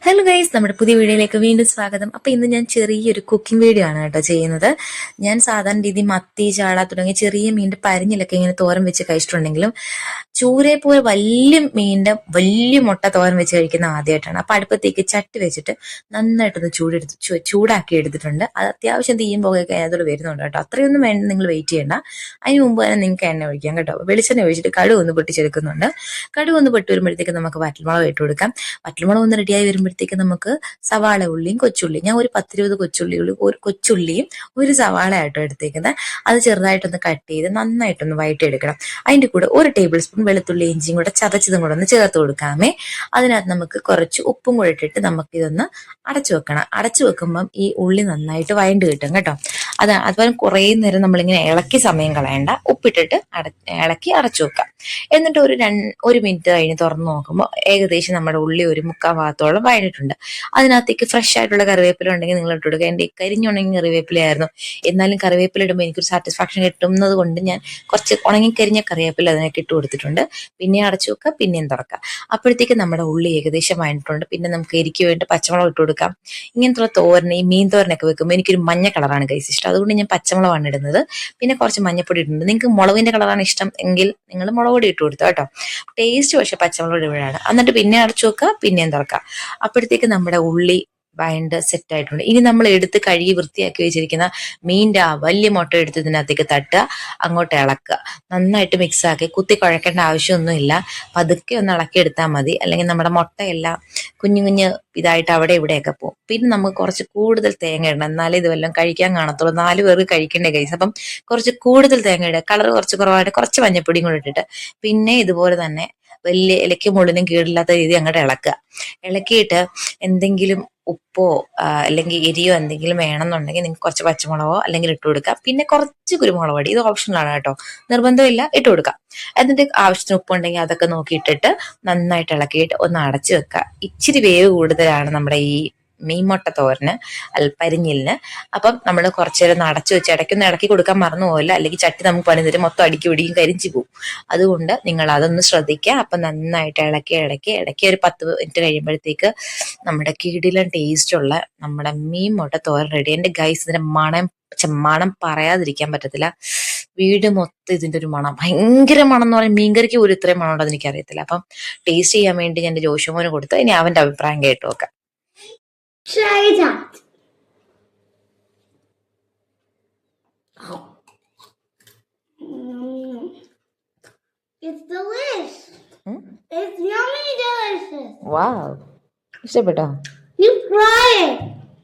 Hello guys, നമ്മുടെ പുതിയ വീഡിയോയിലേക്ക് വീണ്ടും സ്വാഗതം. അപ്പൊ ഇന്ന് ഞാൻ ചെറിയൊരു കുക്കിംഗ് വീഡിയോ ആണ് കേട്ടോ ചെയ്യുന്നത്. ഞാൻ സാധാരണ രീതി മത്തി, ചാള തുടങ്ങിയ ചെറിയ മീനിന്റെ പരിഞ്ഞിലൊക്കെ ഇങ്ങനെ തോരൻ വെച്ച് കഴിച്ചിട്ടുണ്ടെങ്കിലും ചൂരയെ പോലെ വലിയ മീനിന്റെ വലിയ മുട്ട തോരൻ വെച്ച് കഴിക്കുന്ന ആദ്യമായിട്ടാണ്. അപ്പൊ അടുപ്പത്തേക്ക് ചട്ടി വെച്ചിട്ട് നന്നായിട്ടൊന്ന് ചൂടാക്കി എടുത്തിട്ടുണ്ട്. അത് അത്യാവശ്യം തീയും പുകയൊക്കെ അതിനകത്തോട് വരുന്നുണ്ട് കേട്ടോ. അത്രയൊന്നും വേണ്ട, നിങ്ങൾ വെയിറ്റ് ചെയ്യണ്ട. അതിന് മുമ്പ് തന്നെ നിങ്ങൾക്ക് എണ്ണ ഒഴിക്കാം കേട്ടോ. വെളിച്ചെണ്ണ ഒഴിച്ചിട്ട് കടുക് ഒന്ന് പൊട്ടിച്ചെടുക്കുന്നുണ്ട്. കടുക് ഒന്ന് പൊട്ടി വരുമ്പോഴത്തേക്ക് നമുക്ക് വറ്റൽമുളക് ഇട്ട് കൊടുക്കാം. വറ്റൽമുളക് ഒന്ന് റെഡിയായി വരുമ്പോഴത്തേക്ക് നമുക്ക് സവാള ഉള്ളിയും കൊച്ചുള്ളിയും, ഞാൻ ഒരു 10-20 കൊച്ചുള്ളിയും ഒരു സവാള ആയിട്ടോ എടുത്തേക്കുന്നത്. അത് ചെറുതായിട്ടൊന്ന് കട്ട് ചെയ്ത് നന്നായിട്ടൊന്ന് വഴറ്റിയെടുക്കണം. അതിന്റെ കൂടെ 1 ടേബിൾ സ്പൂൺ വെളുത്തുള്ളി ഇഞ്ചിയും കൂടെ ചതച്ചതും കൂടെ ഒന്ന് ചേർത്ത് കൊടുക്കാമേ. അതിനകത്ത് നമുക്ക് കുറച്ച് ഉപ്പും കൂടെ ഇട്ടിട്ട് നമുക്കിതൊന്ന് അടച്ചു വെക്കണം. അടച്ചു വെക്കുമ്പം ഈ ഉള്ളി നന്നായിട്ട് വഴണ്ട് കിട്ടും കേട്ടോ. അതുപോലെ കുറേ നേരം നമ്മളിങ്ങനെ ഇളക്കി സമയം കളയണ്ട. ഉപ്പിട്ടിട്ട് ഇളക്കി അടച്ചു വെക്കാം. എന്നിട്ട് ഒരു മിനിറ്റ് കഴിഞ്ഞ് തുറന്ന് നോക്കുമ്പോൾ ഏകദേശം നമ്മുടെ ഉള്ളി ഒരു 3/4 ഭാഗത്തോളം വഴണ്ടിട്ടുണ്ട്. അതിനകത്തേക്ക് ഫ്രഷ് ആയിട്ടുള്ള കറിവേപ്പില ഉണ്ടെങ്കിൽ നിങ്ങൾ ഇട്ട് കൊടുക്കുക. എൻ്റെ കരിഞ്ഞുണങ്ങി കറിവേപ്പിലയായിരുന്നു. എന്നാലും കറിവേപ്പില ഇടുമ്പോൾ എനിക്കൊരു സാറ്റിസ്ഫാക്ഷൻ കിട്ടുന്നത് കൊണ്ട് ഞാൻ കുറച്ച് ഉണങ്ങിക്കരിഞ്ഞ കറിവേപ്പില അതിനൊക്കെ ഇട്ട് കൊടുത്തിട്ടുണ്ട്. പിന്നെ അടച്ചു വെക്കുക, പിന്നെയും തുറക്കുക. അപ്പോഴത്തേക്ക് നമ്മുടെ ഉള്ളി ഏകദേശം വഴണ്ടിട്ടുണ്ട്. പിന്നെ നമുക്ക് എരിക്ക് വേണ്ടി പച്ചമുളക് ഇട്ട് കൊടുക്കാം. ഇങ്ങനത്തെ തോരൻ, ഈ മീൻ തോരനൊക്കെ വെക്കുമ്പോൾ എനിക്കൊരു മഞ്ഞ കളറാണ് ഗൈസ് ഇഷ്ടം. അതുകൊണ്ട് ഞാൻ പച്ചമുളകാണ് ഇടുന്നത്. പിന്നെ കുറച്ച് മഞ്ഞപ്പൊടി ഇടുന്നുണ്ട്. നിങ്ങൾക്ക് മുളകിന്റെ കളറാണ് ഇഷ്ടം എങ്കിൽ നിങ്ങൾ മുളക് പൊടി ഇട്ട് കൊടുത്തു കേട്ടോ. ടേസ്റ്റ് പക്ഷെ പച്ചമുളക് ഇടുമ്പോഴാണ്. എന്നിട്ട് പിന്നെ അടച്ചു വെക്കുക, പിന്നെയും തുറക്കാം. അപ്പോഴത്തേക്ക് നമ്മുടെ ഉള്ളി വഴണ്ട് സെറ്റ് ആയിട്ടുണ്ട്. ഇനി നമ്മൾ എടുത്ത് കഴുകി വൃത്തിയാക്കി വെച്ചിരിക്കുന്ന മീൻ്റെ ആ വലിയ മുട്ട എടുത്ത് ഇതിനകത്തേക്ക് തട്ടുക, അങ്ങോട്ട് ഇളക്കുക. നന്നായിട്ട് മിക്സ് ആക്കി കുത്തി കുഴക്കേണ്ട ആവശ്യമൊന്നുമില്ല. പതുക്കെ ഒന്ന് ഇളക്കി എടുത്താൽ മതി. അല്ലെങ്കിൽ നമ്മുടെ മുട്ടയെല്ലാം കുഞ്ഞു കുഞ്ഞ് ഇതായിട്ട് അവിടെ ഇവിടെയൊക്കെ പോകും. പിന്നെ നമുക്ക് കുറച്ച് കൂടുതൽ തേങ്ങ ഇടണം, എന്നാലേ ഇത് വല്ലതും കഴിക്കാൻ കാണത്തുള്ളൂ. 4 പേർക്ക് കഴിക്കേണ്ട കൈസ്. അപ്പം കുറച്ച് കൂടുതൽ തേങ്ങ ഇടുക. കളർ കുറച്ച് കുറവായിട്ട് കുറച്ച് മഞ്ഞപ്പൊടിയും കൂടെ ഇട്ടിട്ട് പിന്നെ ഇതുപോലെ തന്നെ വലിയ ഇലയ്ക്ക് മുള്ളിനും കീഴില്ലാത്ത രീതി അങ്ങോട്ട് ഇളക്കുക. ഇളക്കിയിട്ട് എന്തെങ്കിലും ഉപ്പോ അല്ലെങ്കിൽ എരിയോ എന്തെങ്കിലും വേണമെന്നുണ്ടെങ്കിൽ നിങ്ങൾക്ക് കുറച്ച് പച്ചമുളകോ അല്ലെങ്കിൽ ഇട്ട് കൊടുക്കാം. പിന്നെ കുറച്ച് കുരുമുളക് പൊടി, ഇത് ഓപ്ഷണലാണ് കേട്ടോ, നിർബന്ധമില്ല, ഇട്ട് കൊടുക്കാം. എന്നിട്ട് ആവശ്യത്തിന് ഉപ്പുണ്ടെങ്കിൽ അതൊക്കെ നോക്കിയിട്ടിട്ട് നന്നായിട്ട് ഇളക്കിയിട്ട് ഒന്ന് അടച്ചു വെക്കുക. ഇച്ചിരി വേവ് കൂടുതലാണ് നമ്മുടെ ഈ മീൻമുട്ട തോരന് പരിഞ്ഞിലിന്. അപ്പം നമ്മൾ കുറച്ചു നേരം അടച്ചു വെച്ച് ഇടയ്ക്കൊന്ന് ഇളക്കി കൊടുക്കാൻ മറന്നു പോകില്ല. അല്ലെങ്കിൽ ചട്ടി നമുക്ക് പണി തരും, മൊത്തം അടുക്കി പിടിക്കും, കരിഞ്ചു പോകും. അതുകൊണ്ട് നിങ്ങൾ അതൊന്ന് ശ്രദ്ധിക്കുക. അപ്പം നന്നായിട്ട് ഇടയ്ക്ക് ഒരു 10 മിനിറ്റ് കഴിയുമ്പോഴത്തേക്ക് നമ്മുടെ കിടിലൻ ടേസ്റ്റുള്ള നമ്മുടെ മീൻമുട്ട തോരൻ റെഡി. എൻ്റെ ഗൈസ്, ഇതിന്റെ മണം പറയാതിരിക്കാൻ പറ്റത്തില്ല. വീട് മൊത്തം ഇതിന്റെ ഒരു മണം, ഭയങ്കര മണം എന്ന് പറയാൻ മീൻകറിക്ക് പോലും ഇത്രയും മണം ഉണ്ടെന്ന് എനിക്കറിയത്തില്ല. അപ്പം ടേസ്റ്റ് ചെയ്യാൻ വേണ്ടി ഞാൻ എൻ്റെ ജോഷുമോന് കൊടുത്ത് ഇനി അവന്റെ അഭിപ്രായം കേട്ടു നോക്കാം. Try it out. It's delicious. It's yummy delicious. വാവ്, ഇഷ്ടപ്പെട്ടോ? You try